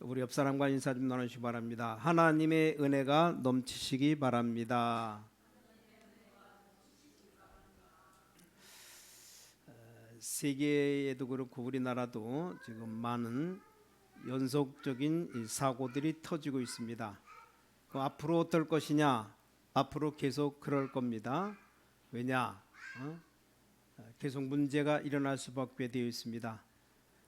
우리 옆 사람과 인사 좀 나누시기 바랍니다. 하나님의 은혜가 넘치시기 바랍니다. 세계에도 그렇고 우리나라도 지금 많은 연속적인 이 사고들이 터지고 있습니다. 앞으로 어떨 것이냐? 앞으로 계속 그럴 겁니다. 왜냐? 계속 문제가 일어날 수밖에 되어 있습니다.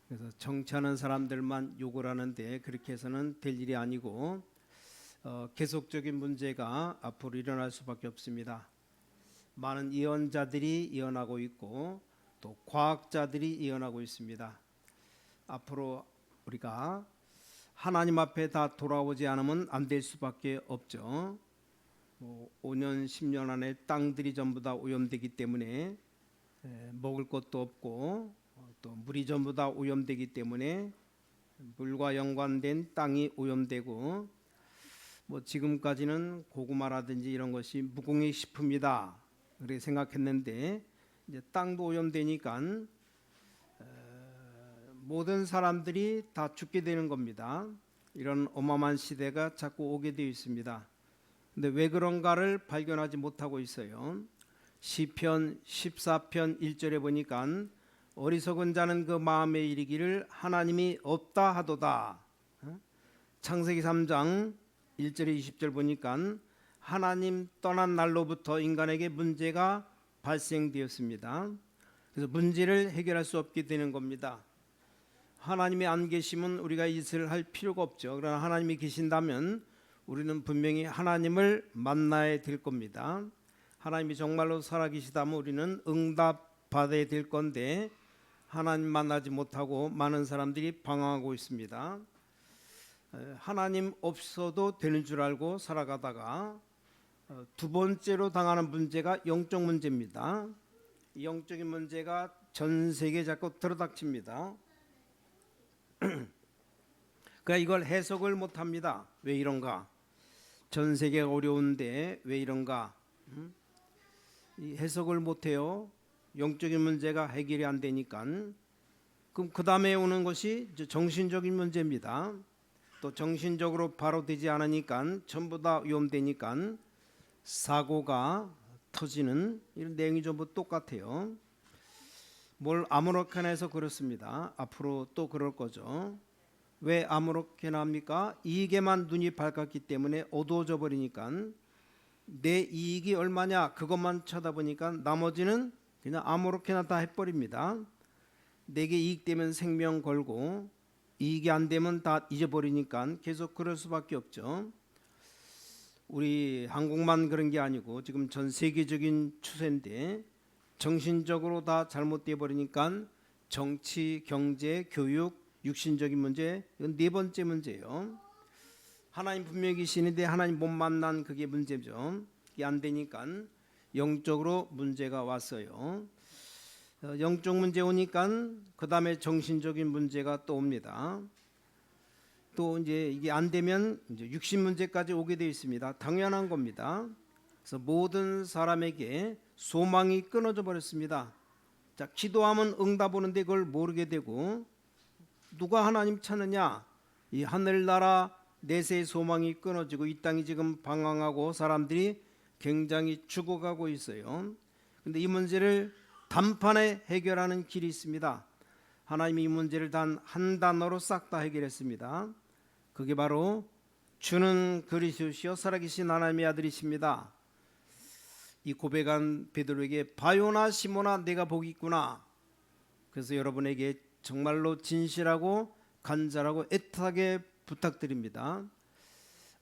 그래서 정치하는 사람들만 욕을 하는데 그렇게 해서는 될 일이 아니고 계속적인 문제가 앞으로 일어날 수밖에 없습니다. 많은 예언자들이 예언하고 있고 또 과학자들이 예언하고 있습니다. 앞으로 우리가 하나님 앞에 다 돌아오지 않으면 안 될 수밖에 없죠. 5년 10년 안에 땅들이 전부 다 오염되기 때문에 먹을 것도 없고 또 물이 전부 다 오염되기 때문에 물과 연관된 땅이 오염되고 지금까지는 고구마라든지 이런 것이 무공해 식품이다 그렇게 생각했는데 이제 땅도 오염되니까 모든 사람들이 다 죽게 되는 겁니다. 이런 어마어마한 시대가 자꾸 오게 되어 있습니다. 근데 왜 그런가를 발견하지 못하고 있어요. 시편 14편 1절에 보니까 어리석은 자는 그 마음에 이르기를 하나님이 없다 하도다. 창세기 3장 1절에 20절 보니까 하나님 떠난 날로부터 인간에게 문제가 발생되었습니다. 그래서 문제를 해결할 수 없게 되는 겁니다. 하나님이 안 계시면 우리가 이것을 할 필요가 없죠. 그러나 하나님이 계신다면 우리는 분명히 하나님을 만나야 될 겁니다. 하나님이 정말로 살아계시다면 우리는 응답받아야 될 건데 하나님 만나지 못하고 많은 사람들이 방황하고 있습니다. 하나님 없어도 되는 줄 알고 살아가다가 두 번째로 당하는 문제가 영적 문제입니다. 영적인 문제가 전 세계에 자꾸 들어닥칩니다. 그러니까 이걸 해석을 못합니다. 왜 이런가? 전 세계가 어려운데 왜 이런가? 이 해석을 못해요. 영적인 문제가 해결이 안 되니까. 그럼 그 다음에 오는 것이 정신적인 문제입니다. 또 정신적으로 바로 되지 않으니까 전부 다 위험되니까 사고가 터지는 이런 내용이 전부 똑같아요. 뭘 아무렇게나 해서 그렇습니다. 앞으로 또 그럴 거죠. 왜 아무렇게나 합니까? 이익에만 눈이 밝았기 때문에 어두워져 버리니까 내 이익이 얼마냐 그것만 쳐다보니까 나머지는 그냥 아무렇게나 다 해버립니다. 내게 이익되면 생명 걸고 이익이 안 되면 다 잊어버리니까 계속 그럴 수밖에 없죠. 우리 한국만 그런 게 아니고 지금 전 세계적인 추세인데 정신적으로 다 잘못돼 버리니까 정치, 경제, 교육, 육신적인 문제 이건 네 번째 문제예요. 하나님 분명히 계시는데 하나님 못 만난 그게 문제죠. 이게 안 되니까 영적으로 문제가 왔어요. 영적 문제 오니까 그 다음에 정신적인 문제가 또 옵니다. 또 이제 이게 안 되면 이제 육신 문제까지 오게 되어 있습니다. 당연한 겁니다. 그래서 모든 사람에게 소망이 끊어져 버렸습니다. 자, 기도하면 응답 오는데 그걸 모르게 되고 누가 하나님 찾느냐? 이 하늘나라 내세의 소망이 끊어지고 이 땅이 지금 방황하고 사람들이 굉장히 죽어가고 있어요. 근데 이 문제를 단판에 해결하는 길이 있습니다. 하나님이 이 문제를 단 한 단어로 싹 다 해결했습니다. 그게 바로 주는 그리스도시요 살아계신 하나님의 아들이십니다. 이 고백한 베드로에게 바요나 시모나 내가 복이 있구나. 그래서 여러분에게 정말로 진실하고 간절하고 애타게 부탁드립니다.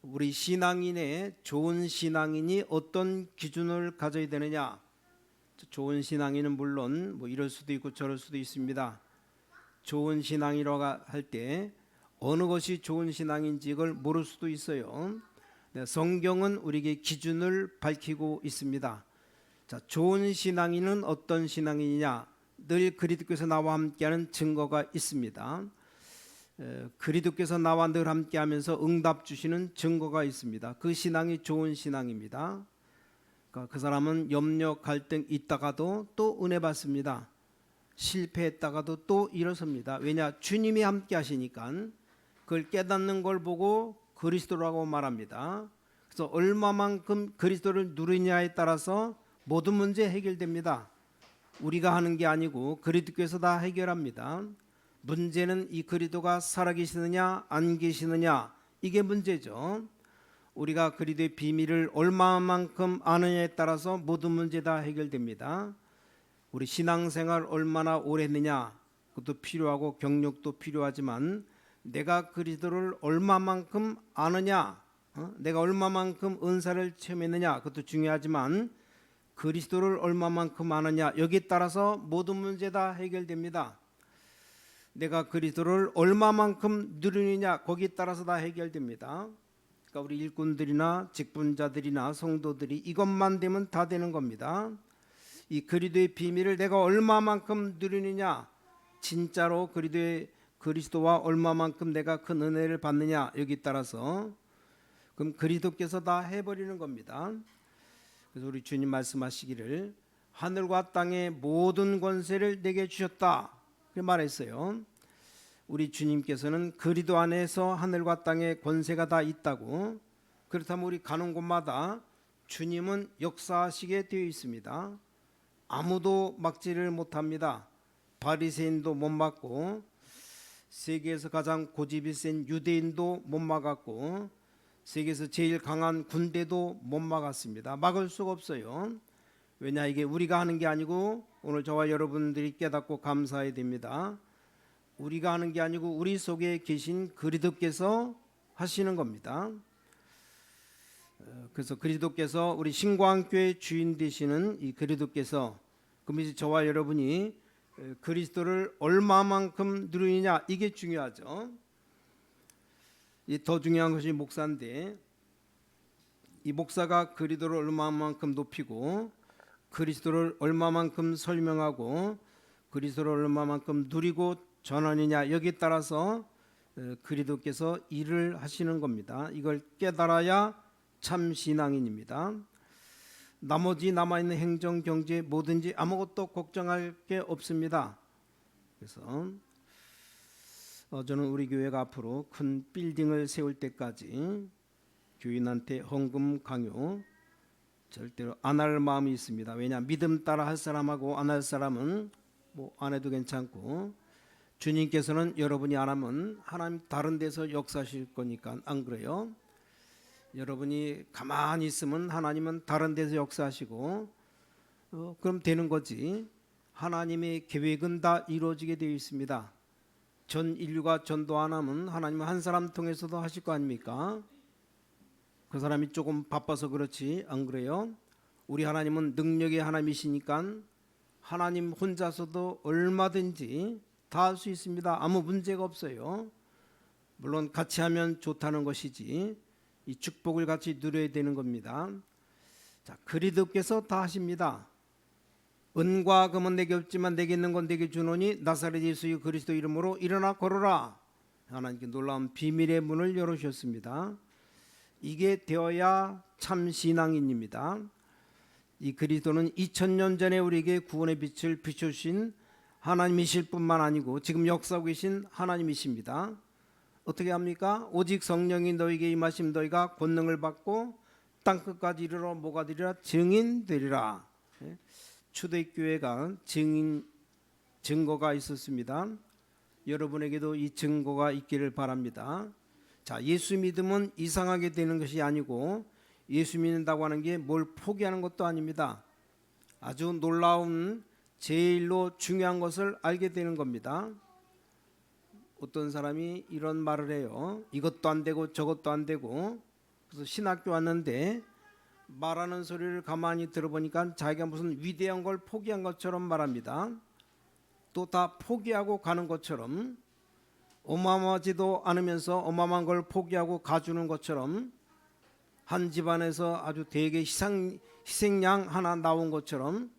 우리 신앙인의 좋은 신앙인이 어떤 기준을 가져야 되느냐? 좋은 신앙인은 물론 이럴 수도 있고 저럴 수도 있습니다. 좋은 신앙이라고 할 때 어느 것이 좋은 신앙인지 이걸 모를 수도 있어요. 성경은 우리에게 기준을 밝히고 있습니다. 자, 좋은 신앙인은 어떤 신앙인이냐? 늘 그리스도께서 나와 함께하는 증거가 있습니다. 그리스도께서 나와 늘 함께하면서 응답 주시는 증거가 있습니다. 그 신앙이 좋은 신앙입니다. 그러니까 그 사람은 염려 갈등 있다가도 또 은혜 받습니다. 실패했다가도 또 일어섭니다. 왜냐? 주님이 함께 하시니까 그걸 깨닫는 걸 보고 그리스도라고 말합니다. 그래서 얼마만큼 그리스도를 누리냐에 따라서 모든 문제 해결됩니다. 우리가 하는 게 아니고 그리스도께서 다 해결합니다. 문제는 이 그리스도가 살아계시느냐 안 계시느냐, 이게 문제죠. 우리가 그리스도의 비밀을 얼마만큼 아느냐에 따라서 모든 문제 다 해결됩니다. 우리 신앙생활 얼마나 오래 했느냐, 그것도 필요하고 경력도 필요하지만 내가 그리스도를 얼마만큼 아느냐, 내가 얼마만큼 은사를 체험했느냐, 그것도 중요하지만 그리스도를 얼마만큼 아느냐, 여기에 따라서 모든 문제 다 해결됩니다. 내가 그리스도를 얼마만큼 누리느냐, 거기에 따라서 다 해결됩니다. 그러니까 우리 일꾼들이나 직분자들이나 성도들이 이것만 되면 다 되는 겁니다. 이 그리스도의 비밀을 내가 얼마만큼 누리느냐, 진짜로 그리스도와 얼마만큼 내가 큰 은혜를 받느냐, 여기에 따라서 그럼 그리스도께서 다 해버리는 겁니다. 그래서 우리 주님 말씀하시기를 하늘과 땅의 모든 권세를 내게 주셨다, 그렇게 말했어요. 우리 주님께서는 그리스도 안에서 하늘과 땅의 권세가 다 있다고. 그렇다면 우리 가는 곳마다 주님은 역사하시게 되어 있습니다. 아무도 막지를 못합니다. 바리새인도 못 막고, 세계에서 가장 고집이 센 유대인도 못 막았고, 세계에서 제일 강한 군대도 못 막았습니다. 막을 수가 없어요. 왜냐, 이게 우리가 하는 게 아니고 오늘 저와 여러분들이 깨닫고 감사해야 됩니다. 우리가 하는 게 아니고 우리 속에 계신 그리스도께서 하시는 겁니다. 그래서 그리스도께서, 우리 신광교회 주인 되시는 이 그리스도께서, 그럼 이제 저와 여러분이 그리스도를 얼마만큼 누리느냐, 이게 중요하죠. 더 중요한 것이 목사인데, 이 목사가 그리스도를 얼마만큼 높이고 그리스도를 얼마만큼 설명하고 그리스도를 얼마만큼 누리고 전하느냐, 여기에 따라서 그리스도께서 일을 하시는 겁니다. 이걸 깨달아야 참 신앙인입니다. 나머지 남아있는 행정, 경제 뭐든지 아무것도 걱정할 게 없습니다. 그래서 저는 우리 교회가 앞으로 큰 빌딩을 세울 때까지 교인한테 헌금 강요 절대로 안 할 마음이 있습니다. 왜냐, 믿음 따라 할 사람하고 안 할 사람은 뭐 안 해도 괜찮고, 주님께서는 여러분이 안 하면 하나님 다른 데서 역사하실 거니까, 안 그래요? 여러분이 가만히 있으면 하나님은 다른 데서 역사하시고, 그럼 되는 거지. 하나님의 계획은 다 이루어지게 되어 있습니다. 전 인류가 전도 안 하면 하나님은 한 사람 통해서도 하실 거 아닙니까? 그 사람이 조금 바빠서 그렇지, 안 그래요? 우리 하나님은 능력의 하나님이시니까 하나님 혼자서도 얼마든지 다 할 수 있습니다. 아무 문제가 없어요. 물론 같이 하면 좋다는 것이지, 이 축복을 같이 누려야 되는 겁니다. 자, 그리스도께서 다 하십니다. 은과 금은 내게 없지만 내게 있는 건 내게 주노니 나사렛 예수의 그리스도 이름으로 일어나 걸어라. 하나님께 놀라운 비밀의 문을 열어주셨습니다. 이게 되어야 참 신앙인입니다. 이 그리스도는 2000년 전에 우리에게 구원의 빛을 비추신 하나님이실 뿐만 아니고 지금 역사하고 계신 하나님이십니다. 어떻게 합니까? 오직 성령이 너에게 임하심 너희가 권능을 받고 땅끝까지 이르러 뭐가 되리라? 증인 되리라. 초대교회가 증거가 있었습니다. 여러분에게도 이 증거가 있기를 바랍니다. 자, 예수 믿으면 이상하게 되는 것이 아니고, 예수 믿는다고 하는 게 뭘 포기하는 것도 아닙니다. 아주 놀라운 제일로 중요한 것을 알게 되는 겁니다. 어떤 사람이 이런 말을 해요. 이것도 안 되고 저것도 안 되고. 그래서 신학교 왔는데 말하는 소리를 가만히 들어보니까 자기가 무슨 위대한 걸 포기한 것처럼 말합니다. 또 다 포기하고 가는 것처럼, 어마어마하지도 않으면서 어마어마한 걸 포기하고 가주는 것처럼, 한 집안에서 아주 대개 희생양 하나 나온 것처럼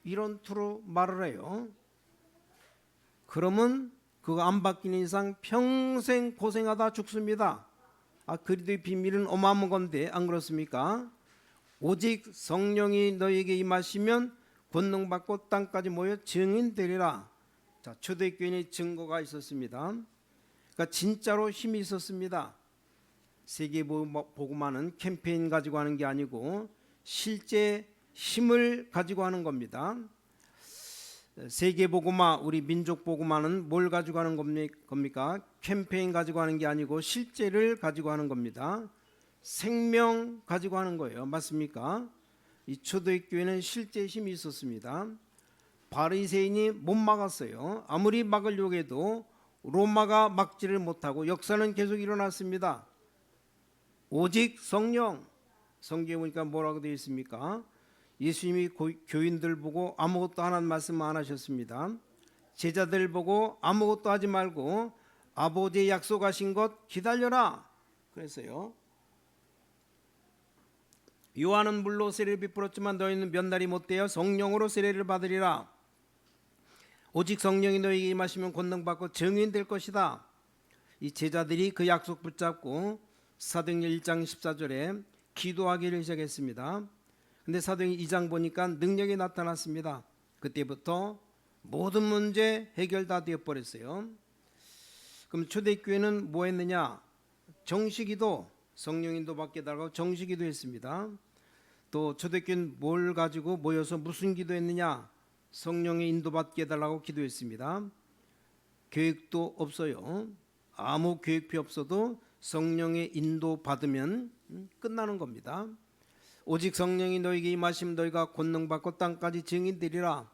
이런 투로 말을 해요. 그러면 그거 안 바뀌는 이상 평생 고생하다 죽습니다. 그리스도의 비밀은 어마어마한 건데, 안 그렇습니까? 오직 성령이 너에게 임하시면 권능 받고 땅까지 모여 증인 되리라. 자, 초대교인의 증거가 있었습니다. 그러니까 진짜로 힘이 있었습니다. 세계복음화는 캠페인 가지고 하는 게 아니고 실제 힘을 가지고 하는 겁니다. 세계복음화, 우리 민족복음화는 뭘 가지고 하는 겁니까? 캠페인 가지고 하는 게 아니고 실제를 가지고 하는 겁니다. 생명 가지고 하는 거예요. 맞습니까? 이 초대교회는 실제 힘이 있었습니다. 바리새인이 못 막았어요. 아무리 막으려고 해도 로마가 막지를 못하고 역사는 계속 일어났습니다. 오직 성령, 성경에 보니까 뭐라고 되어 있습니까? 예수님이 교인들 보고 아무것도 하라는 말씀 안 하셨습니다. 제자들 보고 아무것도 하지 말고 아버지의 약속하신 것 기다려라 그랬어요. 요한은 물로 세례를 베풀었지만 너희는 몇 날이 못되어 성령으로 세례를 받으리라. 오직 성령이 너희에게 임하시면 권능받고 증인 될 것이다. 이 제자들이 그 약속 붙잡고 사도행전 1장 14절에 기도하기를 시작했습니다. 근데 사도행전 2장 보니까 능력이 나타났습니다. 그때부터 모든 문제 해결 다 되어버렸어요. 그럼 초대교회는 뭐 했느냐? 정식기도, 성령 인도 받게 달라고 정식기도 했습니다. 또 초대교회는 뭘 가지고 모여서 무슨 기도했느냐? 성령의 인도 받게 달라고 기도했습니다. 계획도 없어요. 아무 계획표 없어도 성령의 인도 받으면 끝나는 겁니다. 오직 성령이 너희에게 임하시면 너희가 권능 받고 땅까지 증인되리라.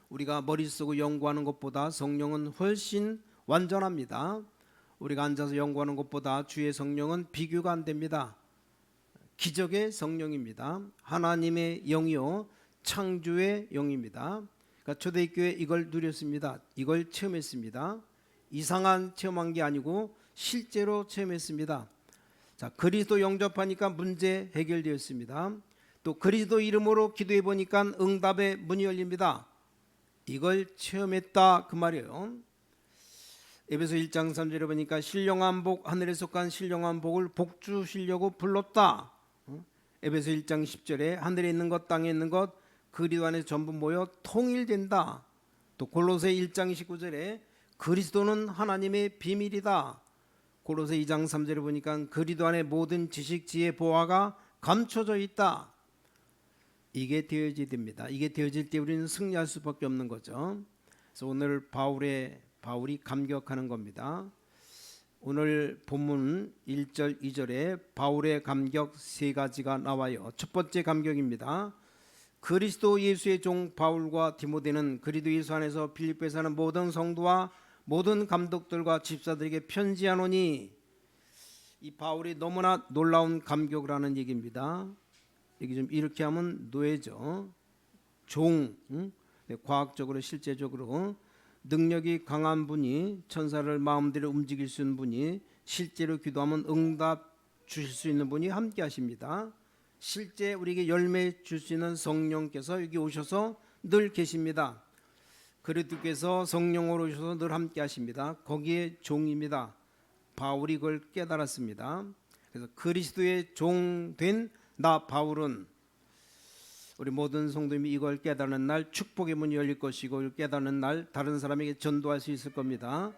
우리가 머리 쓰고 연구하는 것보다 성령은 훨씬 완전합니다. 우리가 앉아서 연구하는 것보다 주의 성령은 비교가 안 됩니다. 기적의 성령입니다. 하나님의 영이요 창조의 영입니다. 그러니까 초대교회 이걸 누렸습니다. 이걸 체험했습니다. 이상한 체험한 게 아니고 실제로 체험했습니다. 자, 그리스도 영접하니까 문제 해결되었습니다. 또 그리스도 이름으로 기도해 보니까 응답의 문이 열립니다. 이걸 체험했다 그 말이에요. 에베소 1장 3절에 보니까 신령한 복, 하늘에 속한 신령한 복을 복 주시려고 불렀다. 에베소 1장 10절에 하늘에 있는 것 땅에 있는 것 그리스도 안에 전부 모여 통일된다. 또 골로새 1장 19절에 그리스도는 하나님의 비밀이다. 골로새 2장 3절에 보니까 그리스도 안에 모든 지식, 지혜, 보화가 감춰져 있다. 이게 되어져야 됩니다. 이게 되어질 때 우리는 승리할 수밖에 없는 거죠. 그래서 오늘 바울이 감격하는 겁니다. 오늘 본문 1절 2절에 바울의 감격 세 가지가 나와요. 첫 번째 감격입니다. 그리스도 예수의 종 바울과 디모데는 그리스도 예수 안에서 빌립보에 사는 모든 성도와 모든 감독들과 집사들에게 편지하노니, 이 바울이 너무나 놀라운 감격을 하는 얘기입니다. 여기 좀 이렇게 하면 노예죠. 종, 과학적으로 실제적으로 능력이 강한 분이, 천사를 마음대로 움직일 수 있는 분이, 실제로 기도하면 응답 주실 수 있는 분이 함께 하십니다. 실제 우리에게 열매 줄 수 있는 성령께서 여기 오셔서 늘 계십니다. 그리스도께서 성령으로 오셔서 늘 함께 하십니다. 거기에 종입니다. 바울이 그걸 깨달았습니다. 그래서 그리스도의 종 된 나 바울은, 우리 모든 성도님이 이걸 깨닫는 날 축복의 문이 열릴 것이고, 이걸 깨닫는 날 다른 사람에게 전도할 수 있을 겁니다.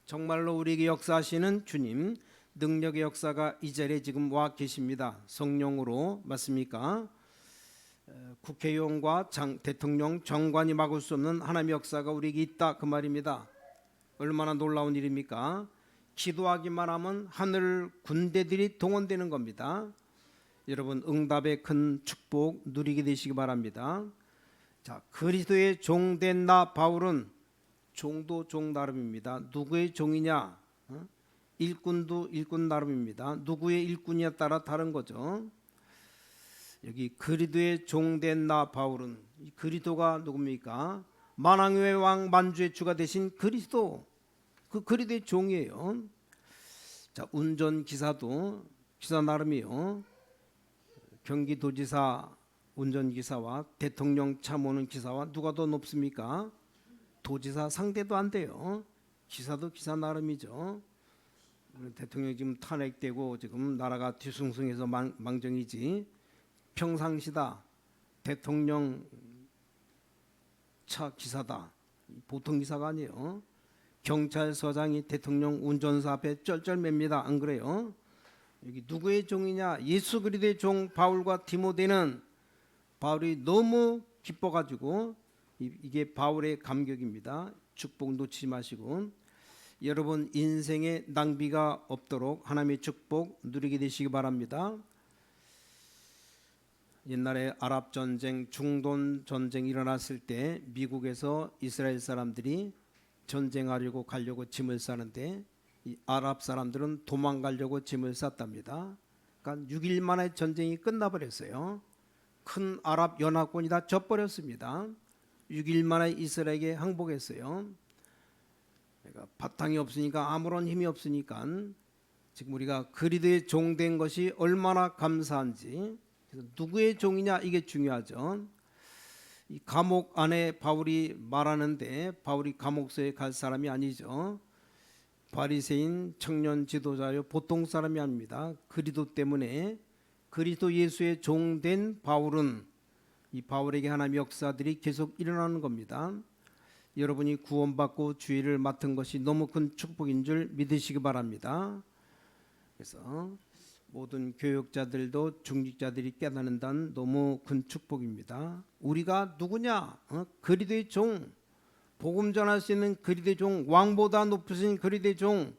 정말로 우리에게 역사하시는 주님, 능력의 역사가 이 자리에 지금 와 계십니다. 성령으로. 맞습니까? 국회의원과 대통령, 장관이 막을 수 없는 하나님의 역사가 우리에게 있다 그 말입니다. 얼마나 놀라운 일입니까? 기도하기만 하면 하늘 군대들이 동원되는 겁니다. 여러분 응답의 큰 축복 누리게 되시기 바랍니다. 자, 그리스도의 종된 나 바울은, 종도 종 나름입니다. 누구의 종이냐? 일꾼도 일꾼 나름입니다. 누구의 일꾼이냐에 따라 다른 거죠. 여기 그리스도의 종된 나 바울은, 이 그리스도가 누굽니까? 만왕의 왕 만주의 주가 되신 그리스도, 그 그리스도의 종이에요. 자, 운전기사도 기사 나름이요. 경기도지사 운전기사와 대통령 차 모는 기사와 누가 더 높습니까? 도지사 상대도 안 돼요. 기사도 기사 나름이죠. 대통령이 지금 탄핵되고 지금 나라가 뒤숭숭해서 망정이지, 평상시다. 대통령 차 기사다. 보통 기사가 아니에요. 경찰서장이 대통령 운전사 앞에 쩔쩔맵니다. 안 그래요? 여기 누구의 종이냐? 예수 그리스도의 종 바울과 디모데는 바울이 너무 기뻐가지고 이게 바울의 감격입니다. 축복 놓치지 마시고 여러분 인생에 낭비가 없도록 하나님의 축복 누리게 되시기 바랍니다. 옛날에 아랍 전쟁, 중동 전쟁 일어났을 때 미국에서 이스라엘 사람들이 전쟁하려고 가려고 짐을 싸는데 이 아랍 사람들은 도망가려고 짐을 쌌답니다. 그러니까 6일 만에 전쟁이 끝나버렸어요. 큰 아랍 연합군이 다 져버렸습니다. 6일 만에 이스라엘에게 항복했어요. 그러니까 바탕이 없으니까 아무런 힘이 없으니까 지금 우리가 그리스도의 종된 것이 얼마나 감사한지. 그래서 누구의 종이냐 이게 중요하죠. 이 감옥 안에 바울이 말하는데 바울이 감옥소에 갈 사람이 아니죠. 바리새인 청년 지도자요 보통 사람이 아닙니다. 그리스도 때문에 그리스도 예수의 종된 바울은 이 바울에게 하나님의 역사들이 계속 일어나는 겁니다. 여러분이 구원받고 주의를 맡은 것이 너무 큰 축복인 줄 믿으시기 바랍니다. 그래서 모든 교육자들도 중직자들이 깨닫는다는 너무 큰 축복입니다. 우리가 누구냐? 그리스도의 종, 복음 전할 수 있는 그리스도의 종, 왕보다 높으신 그리스도의 종.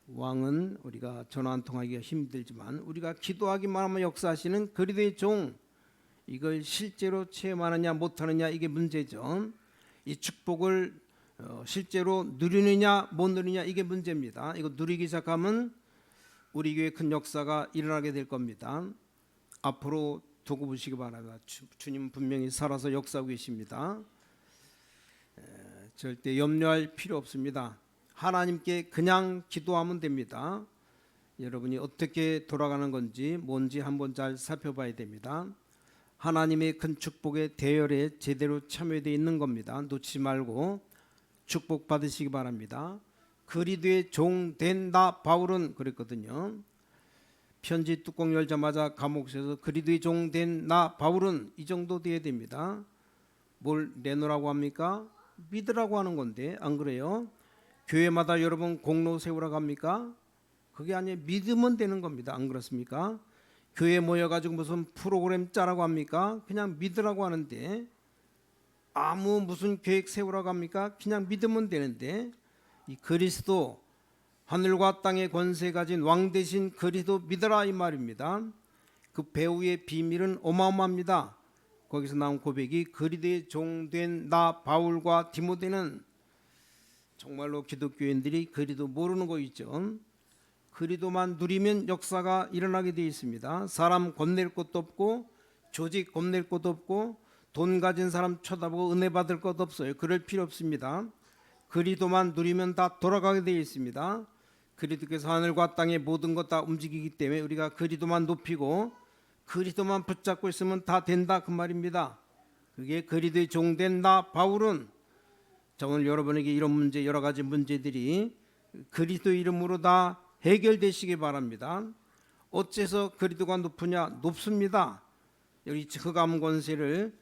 왕은 우리가 전화 한 통하기가 힘들지만 우리가 기도하기만 하면 역사하시는 그리스도의 종, 이걸 실제로 체험하느냐 못하느냐 이게 문제죠. 이 축복을 실제로 누리느냐 못 누리느냐 이게 문제입니다. 이거 누리기 시작하면 우리 교회 큰 역사가 일어나게 될 겁니다. 앞으로 두고 보시기 바랍니다. 주님 분명히 살아서 역사하고 계십니다. 절대 염려할 필요 없습니다. 하나님께 그냥 기도하면 됩니다. 여러분이 어떻게 돌아가는 건지 뭔지 한번 잘 살펴봐야 됩니다. 하나님의 큰 축복의 대열에 제대로 참여되어 있는 겁니다. 놓치지 말고 축복 받으시기 바랍니다. 그리스도의 종 된 나 바울은 그랬거든요. 편지 뚜껑 열자마자 감옥에서 그리스도의 종 된 나 바울은 이 정도 돼야 됩니다. 뭘 내놓으라고 합니까? 믿으라고 하는 건데 안 그래요? 교회마다 여러분 공로 세우라고 합니까? 그게 아니에요. 믿으면 되는 겁니다. 안 그렇습니까? 교회 모여가지고 무슨 프로그램 짜라고 합니까? 그냥 믿으라고 하는데 아무 무슨 계획 세우라고 합니까? 그냥 믿으면 되는데 이 그리스도 하늘과 땅의 권세 가진 왕 대신 그리스도 믿어라 이 말입니다. 그 배후의 비밀은 어마어마합니다. 거기서 나온 고백이 그리스도의 종된 나 바울과 디모데는 정말로 기독교인들이 그리스도 모르는 거 있죠. 그리스도만 누리면 역사가 일어나게 되어 있습니다. 사람 겁낼 것도 없고 조직 겁낼 것도 없고 돈 가진 사람 쳐다보고 은혜 받을 것도 없어요. 그럴 필요 없습니다. 그리스도만 누리면 다 돌아가게 되어 있습니다. 그리스도께서 하늘과 땅의 모든 것 다 움직이기 때문에 우리가 그리스도만 높이고 그리스도만 붙잡고 있으면 다 된다 그 말입니다. 그게 그리스도의 종된 나 바울은 오늘 여러분에게 이런 문제 여러 가지 문제들이 그리스도 이름으로 다 해결되시기 바랍니다. 어째서 그리스도가 높으냐? 높습니다. 여기 흑암 권세를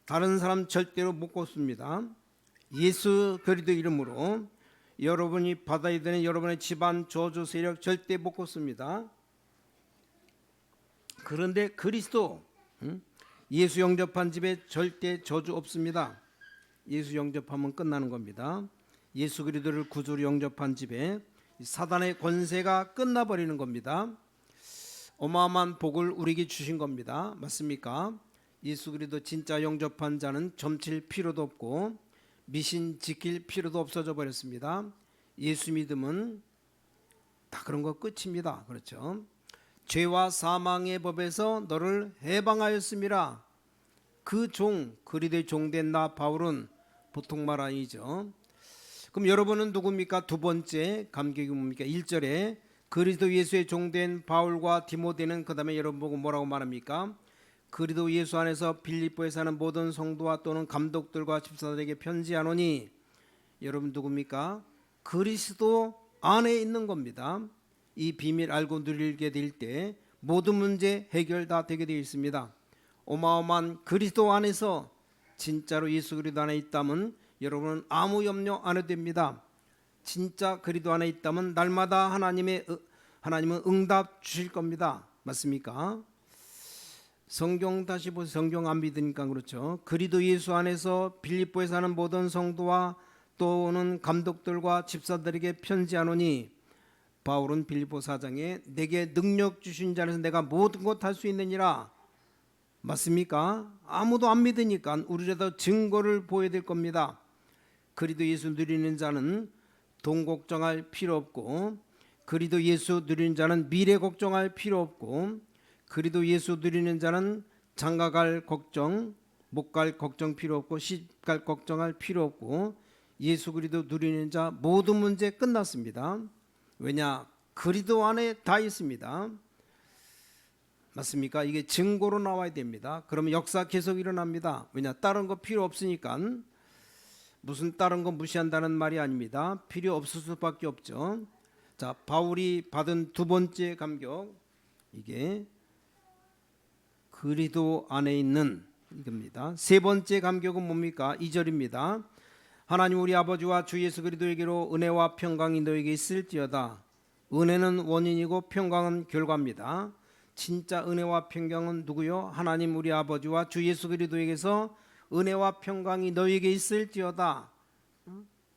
다른 사람 절대로 못 걷습니다. 예수 그리스도 이름으로 여러분이 받아야 되는 여러분의 집안 저주 세력 절대 못 걷습니다. 그런데 그리스도 예수 영접한 집에 절대 저주 없습니다. 예수 영접하면 끝나는 겁니다. 예수 그리스도를 구주로 영접한 집에 사단의 권세가 끝나버리는 겁니다. 어마어마한 복을 우리에게 주신 겁니다. 맞습니까? 예수 그리스도 진짜 영접한 자는 점칠 필요도 없고 미신 지킬 필요도 없어져 버렸습니다. 예수 믿음은 다 그런 거 끝입니다. 그렇죠? 죄와 사망의 법에서 너를 해방하였음이라. 그 종, 그리스도의 종된 나 바울은 보통 말 아니죠. 그럼 여러분은 누굽니까? 두 번째 감격이 뭡니까? 1절에 그리스도 예수의 종된 바울과 디모데는 그 다음에 여러분 보고 뭐라고 말합니까? 그리스도 예수 안에서 빌립보에 사는 모든 성도와 또는 감독들과 집사들에게 편지하노니. 여러분 누굽니까? 그리스도 안에 있는 겁니다. 이 비밀 알고 누리게 될 때 모든 문제 해결 다 되게 되어 있습니다. 어마어마한 그리스도 안에서 진짜로 예수 그리스도 안에 있다면 여러분은 아무 염려 안 해도 됩니다. 진짜 그리스도 안에 있다면 날마다 하나님은 응답 주실 겁니다. 맞습니까? 성경 다시 보세요. 성경 안 믿으니까 그렇죠. 그리스도 예수 안에서 빌립보에 사는 모든 성도와 또는 감독들과 집사들에게 편지하노니, 바울은 빌립보 4장에 내게 능력 주신 자 안에서 내가 모든 것 할 수 있느니라. 맞습니까? 아무도 안 믿으니까 우리라도 증거를 보여야 될 겁니다. 그리스도 예수 누리는 자는 돈 걱정할 필요 없고, 그리스도 예수 누리는 자는 미래 걱정할 필요 없고, 그리스도 예수 누리는 자는 장가갈 걱정, 못 갈 걱정 필요 없고, 시집갈 걱정할 필요 없고, 예수 그리스도 누리는 자 모든 문제 끝났습니다. 왜냐? 그리스도 안에 다 있습니다. 맞습니까? 이게 증거로 나와야 됩니다. 그러면 역사 계속 일어납니다. 왜냐? 다른 거 필요 없으니까. 무슨 다른 거 무시한다는 말이 아닙니다. 필요 없을 수밖에 없죠. 자, 바울이 받은 두 번째 감격, 이게 그리스도 안에 있는 이겁니다. 세 번째 감격은 뭡니까? 2절입니다. 하나님 우리 아버지와 주 예수 그리스도에게로 은혜와 평강이 너에게 있을지어다. 은혜는 원인이고 평강은 결과입니다. 진짜 은혜와 평강은 누구요? 하나님 우리 아버지와 주 예수 그리스도에게서 은혜와 평강이 너에게 있을지어다.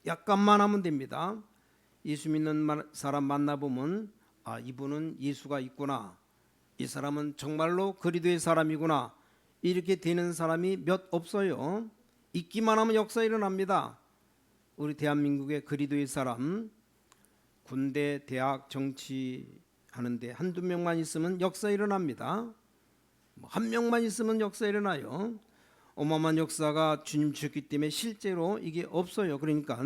약간만 하면 됩니다. 예수 믿는 사람 만나보면 이분은 예수가 있구나, 이 사람은 정말로 그리스도의 사람이구나, 이렇게 되는 사람이 몇 없어요. 있기만 하면 역사 일어납니다. 우리 대한민국의 그리스도의 사람, 군대, 대학, 정치 하는데 한두 명만 있으면 역사 일어납니다. 한 명만 있으면 역사 일어나요. 어마어마한 역사가 주님 주셨기 때문에 실제로 이게 없어요. 그러니까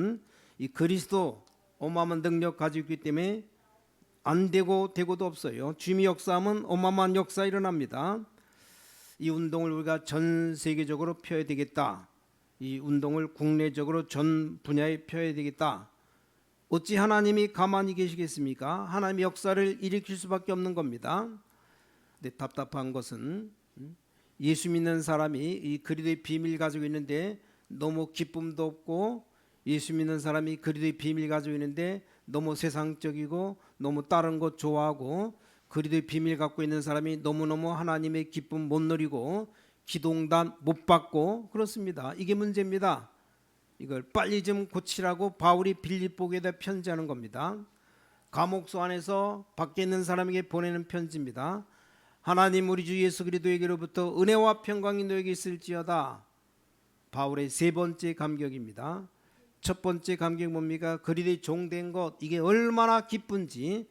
이 그리스도 어마어마한 능력 가지고 있기 때문에 안 되고 되고도 없어요. 주님이 역사하면 어마어마한 역사 일어납니다. 이 운동을 우리가 전 세계적으로 펴야 되겠다. 이 운동을 국내적으로 전 분야에 펴야 되겠다. 어찌 하나님이 가만히 계시겠습니까? 하나님이 역사를 일으킬 수밖에 없는 겁니다. 근데 답답한 것은 예수 믿는 사람이 이 그리스도의 비밀 가지고 있는데 너무 기쁨도 없고, 예수 믿는 사람이 그리스도의 비밀 가지고 있는데 너무 세상적이고 너무 다른 것 좋아하고, 그리스도의 비밀 갖고 있는 사람이 너무너무 하나님의 기쁨 못 누리고 기도응답 못 받고 그렇습니다. 이게 문제입니다. 이걸 빨리 좀 고치라고 바울이 빌립보에다 편지하는 겁니다. 감옥소 안에서 밖에 있는 사람에게 보내는 편지입니다. 하나님 우리 주 예수 그리스도에게로부터 은혜와 평강이 너에게 있을지어다. 바울의 세 번째 감격입니다. 첫 번째 감격 뭡니까? 그리스도의 종된 것, 이게 얼마나 기쁜지.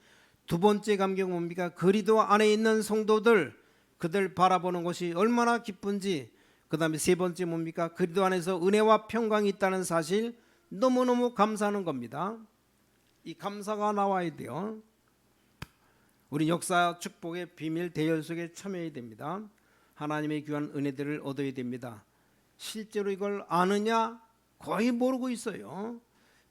두 번째 감격 뭡니까? 그리스도 안에 있는 성도들, 그들 바라보는 것이 얼마나 기쁜지. 그 다음에 세 번째 뭡니까? 그리스도 안에서 은혜와 평강이 있다는 사실, 너무너무 감사하는 겁니다. 이 감사가 나와야 돼요. 우리 역사 축복의 비밀 대열 속에 참여해야 됩니다. 하나님의 귀한 은혜들을 얻어야 됩니다. 실제로 이걸 아느냐? 거의 모르고 있어요.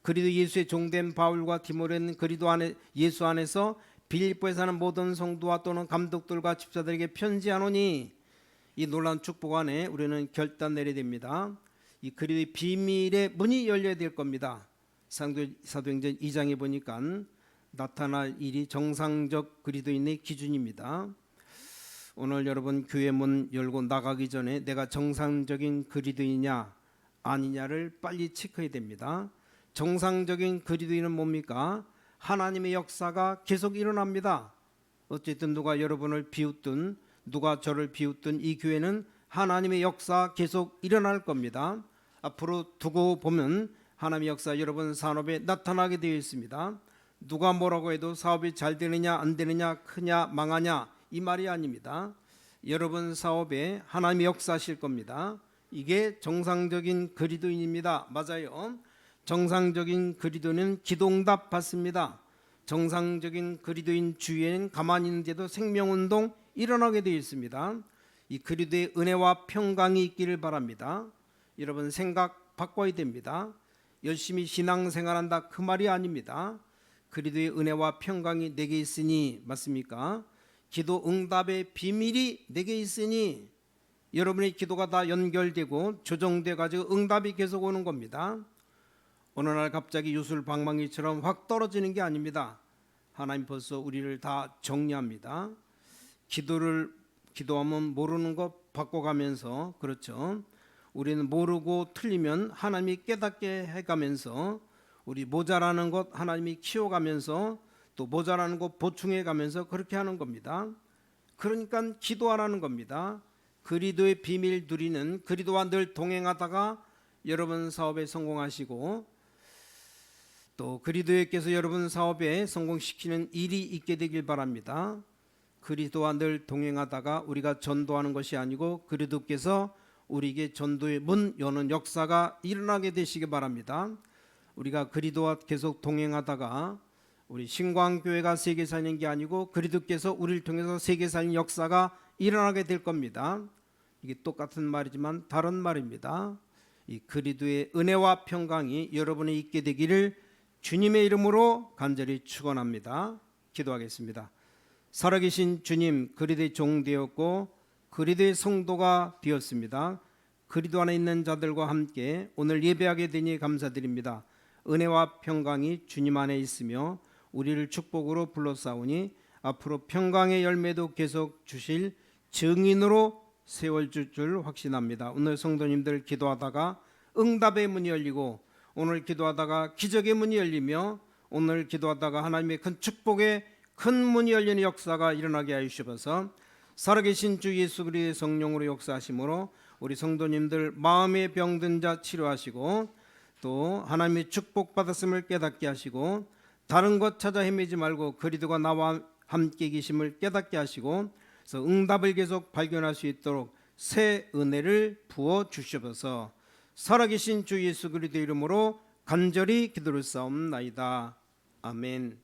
그리스도 예수의 종된 바울과 디모데는 그리스도 안에, 예수 안에서 빌립보에 사는 모든 성도와 또는 감독들과 집사들에게 편지하노니, 이 놀라운 축복 안에 우리는 결단 내려야 됩니다. 이 그리스도의 비밀의 문이 열려야 될 겁니다. 사도행전 2장에 보니까 나타날 일이 정상적 그리스도인의 기준입니다. 오늘 여러분 교회 문 열고 나가기 전에 내가 정상적인 그리스도이냐 아니냐를 빨리 체크해야 됩니다. 정상적인 그리스도인은 뭡니까? 하나님의 역사가 계속 일어납니다. 어쨌든 누가 여러분을 비웃든 누가 저를 비웃든 이 교회는 하나님의 역사 계속 일어날 겁니다. 앞으로 두고 보면 하나님의 역사 여러분 산업에 나타나게 되어 있습니다. 누가 뭐라고 해도 사업이 잘 되느냐 안 되느냐, 크냐 망하냐, 이 말이 아닙니다. 여러분 사업에 하나님의 역사하실 겁니다. 이게 정상적인 그리스도인입니다. 맞아요. 정상적인 그리스도인은 기도응답 받습니다. 정상적인 그리스도인 주위에는 가만히 있는데도 생명운동 일어나게 되어 있습니다. 이 그리스도의 은혜와 평강이 있기를 바랍니다. 여러분 생각 바꿔야 됩니다. 열심히 신앙생활한다 그 말이 아닙니다. 그리스도의 은혜와 평강이 내게 있으니, 맞습니까? 기도 응답의 비밀이 내게 있으니, 여러분의 기도가 다 연결되고 조정돼 가지고 응답이 계속 오는 겁니다. 어느 날 갑자기 유술방망이처럼 확 떨어지는 게 아닙니다. 하나님 벌써 우리를 다 정리합니다. 기도하면 모르는 거 바꿔가면서, 그렇죠, 우리는 모르고 틀리면 하나님이 깨닫게 해가면서, 우리 모자라는 것 하나님이 키워가면서, 또 모자라는 것 보충해가면서 그렇게 하는 겁니다. 그러니까 기도하라는 겁니다. 그리도의 비밀 누리는, 그리도와 늘 동행하다가 여러분 사업에 성공하시고, 또 그리도께서 여러분 사업에 성공시키는 일이 있게 되길 바랍니다. 그리도와 늘 동행하다가 우리가 전도하는 것이 아니고 그리도께서 우리에게 전도의 문 여는 역사가 일어나게 되시기 바랍니다. 우리가 그리도와 계속 동행하다가 우리 신광교회가 세계 살리는 게 아니고 그리도께서 우리를 통해서 세계 살리는 역사가 일어나게 될 겁니다. 이게 똑같은 말이지만 다른 말입니다. 이 그리도의 은혜와 평강이 여러분에 있게 되기를 주님의 이름으로 간절히 축원합니다. 기도하겠습니다. 살아계신 주님, 그리도의 종 되었고 그리도의 성도가 되었습니다. 그리도 안에 있는 자들과 함께 오늘 예배하게 되니 감사드립니다. 은혜와 평강이 주님 안에 있으며 우리를 축복으로 불러싸우니 앞으로 평강의 열매도 계속 주실 증인으로 세워줄 줄 확신합니다. 오늘 성도님들 기도하다가 응답의 문이 열리고, 오늘 기도하다가 기적의 문이 열리며, 오늘 기도하다가 하나님의 큰 축복의 큰 문이 열리는 역사가 일어나게 하여 주셔서 살아계신 주 예수 그리스도의 성령으로 역사하심으로 우리 성도님들 마음의 병든 자 치료하시고, 또 하나님의 축복받았음을 깨닫게 하시고, 다른 것 찾아 헤매지 말고 그리도가 나와 함께 계심을 깨닫게 하시고, 그래서 응답을 계속 발견할 수 있도록 새 은혜를 부어 주시옵소서. 살아계신 주 예수 그리스도의 이름으로 간절히 기도를 싸움나이다. 아멘.